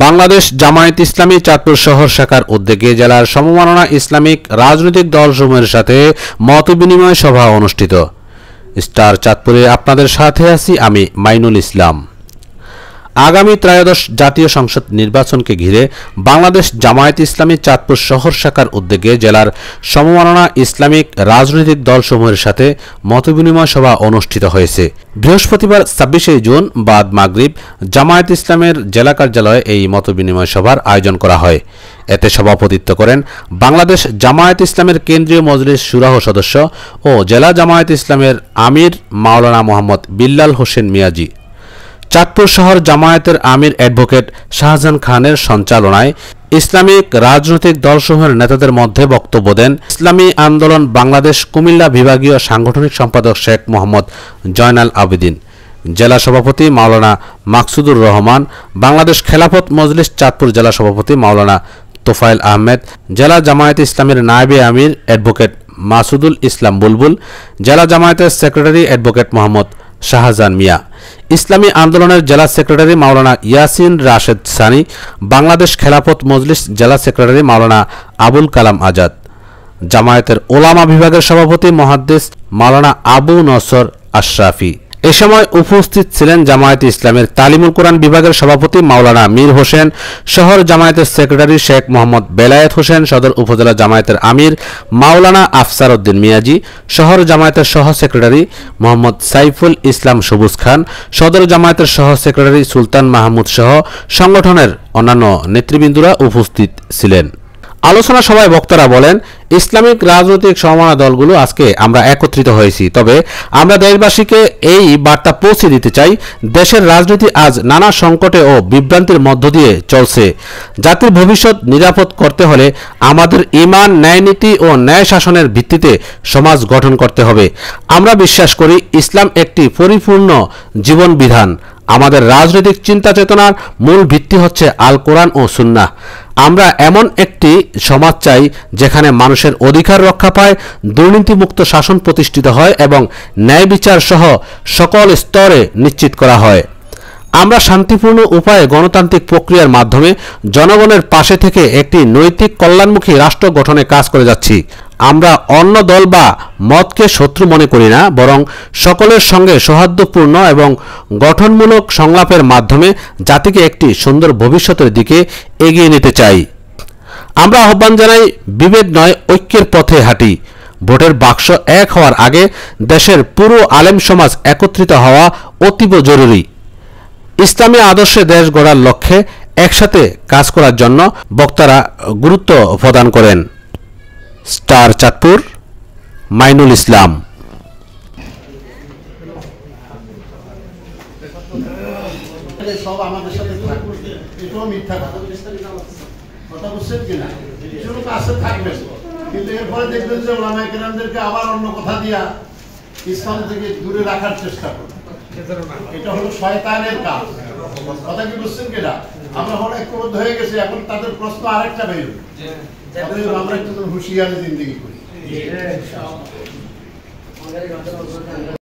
বাংলাদেশ জামায়াত ইসলামী চাঁদপুর শহর শাখার উদ্যোগে জেলার সমমাননা ইসলামিক রাজনৈতিক দলসমূহের সাথে মতবিনিময় সভা অনুষ্ঠিত। স্টার চাঁদপুরে আপনাদের সাথে আছি আমি মাইনুল ইসলাম। আগামী ত্রয়োদশ জাতীয় সংসদ নির্বাচনকে ঘিরে বাংলাদেশ জামায়াত ইসলামী চাঁদপুর শহর শাখার উদ্যোগে জেলার সমমাননা ইসলামিক রাজনৈতিক দলসমূহের সাথে মতবিনিময় সভা অনুষ্ঠিত হয়েছে। বৃহস্পতিবার ২৬শে জুন বাদ মাগরিব জামায়াত ইসলামের জেলা কার্যালয়ে এই মতবিনিময় সভার আয়োজন করা হয়। এতে সভাপতিত্ব করেন বাংলাদেশ জামায়াত ইসলামের কেন্দ্রীয় মজলিস শুরাহ সদস্য ও জেলা জামায়াত ইসলামের আমির মাওলানা মোহাম্মদ বিল্লাল হোসেন মিয়াজি। চাঁদপুর শহর জামায়াতের আমির অ্যাডভোকেট শাহজাহান খানের সঞ্চালনায় ইসলামিক রাজনৈতিক দলসমূহের নেতাদের মধ্যে বক্তব্য দেন ইসলামী আন্দোলন বাংলাদেশ কুমিল্লা বিভাগীয় সাংগঠনিক সম্পাদক শেখ মোহাম্মদ জয়নাল আবেদিন, জেলা সভাপতি মাওলানা মাকসুদুর রহমান, বাংলাদেশ খেলাফত মজলিস চাঁদপুর জেলা সভাপতি মাওলানা তোফায়েল আহমেদ, জেলা জামায়াত ইসলামের নায়েবে আমির অ্যাডভোকেট মাসুদুল ইসলাম বুলবুল, জেলা জামায়াতের সেক্রেটারি অ্যাডভোকেট মোহাম্মদ শাহজাহান মিয়া, ইসলামী আন্দোলনের জেলা সেক্রেটারি মাওলানা ইয়াসিন রাশেদ সানি, বাংলাদেশ খেলাফত মজলিস জেলা সেক্রেটারি মাওলানা আবুল কালাম আজাদ, জামায়াতের ওলামা বিভাগের সভাপতি মুহাদ্দিস মাওলানা আবু নসর আশরাফি। এ সময় উপস্থিত ছিলেন জামায়াতে ইসলামের তালিমুল কোরআন বিভাগের সভাপতি মাওলানা মীর হোসেন, শহর জামায়াতের সেক্রেটারি শেখ মোহাম্মদ বেলায়েত হোসেন, সদর উপজেলা জামায়াতের আমির মাওলানা আফসার উদ্দিন মিয়াজি, শহর জামায়াতের সহ সেক্রেটারি মোহাম্মদ সাইফুল ইসলাম সবুজ খান, সদর জামায়াতের সহ সেক্রেটারি সুলতান মাহমুদ সহ সংগঠনের অন্যান্য নেতৃবৃন্দরা উপস্থিত ছিলেন। আলোচনা সভায় বক্তারা বলেন, ইসলামিক রাজনৈতিক সমমনা দলগুলো আজকে আমরা একত্রিত হয়েছি, তবে আমরা দেশবাসীকে এই বার্তা পৌঁছে দিতে চাই, দেশের রাজনীতি আজ নানা সংকটে ও বিভ্রান্তির মধ্য দিয়ে চলছে। জাতির ভবিষ্যৎ নিরাপদ করতে হলে আমাদের ঈমান, ন্যায়নীতি ও ন্যায় শাসনের ভিত্তিতে সমাজ গঠন করতে হবে। আমরা বিশ্বাস করি ইসলাম একটি পরিপূর্ণ জীবন বিধান। আমাদের রাজনৈতিক চিন্তা চেতনার মূল ভিত্তি হচ্ছে আল কোরআন ও সুন্নাহ। আমরা এমন একটি সমাজ চাই যেখানে মানুষের অধিকার রক্ষা পায়, দুর্নীতিমুক্ত শাসন প্রতিষ্ঠিত হয় এবং ন্যায় বিচার সহ সকল স্তরে নিশ্চিত করা হয়। আমরা শান্তিপূর্ণ উপায়ে গণতান্ত্রিক প্রক্রিয়ার মাধ্যমে জনগণের পাশে থেকে একটি নৈতিক কল্যাণমুখী রাষ্ট্র গঠনে কাজ করে যাচ্ছি। আমরা অন্য দল বা মতকে শত্রু মনে করি না, বরং সকলের সঙ্গে সৌহার্দ্যপূর্ণ এবং গঠনমূলক সংলাপের মাধ্যমে জাতিকে একটি সুন্দর ভবিষ্যতের দিকে এগিয়ে নিতে চাই। আমরা আহ্বান জানাই, বিভেদ নয়, ঐক্যের পথে হাঁটি। ভোটের বাক্স এক হওয়ার আগে দেশের পুরো আলেম সমাজ একত্রিত হওয়া অতীব জরুরি। ইসলামী আদর্শে দেশ গড়ার লক্ষ্যে একসাথে কাজ করার জন্য বক্তারা গুরুত্ব প্রদান করেন। স্টার চাঁদপুর, মাইনুল ইসলাম। সব আমাদের সাথে এটাও মিথ্যা কথা বুঝছেন কিনা, কিছু লোক আসে থাকবেন, কিন্তু এরপরে দেখবেন যে ওলামায়ে কেরামদেরকে আবার অন্য কথা দিয়া ইসলাম থেকে দূরে রাখার চেষ্টা করবে। এটা হলো শয়তানের কাজ। কথা কি বুঝছেন কিনা? আমরা হলো ঐক্যবদ্ধ হয়ে গেছি, এখন তাদের প্রশ্ন আরেকটা বের হবে, আমরা একটু হুঁশিয়ারি জিন্দেগি করি।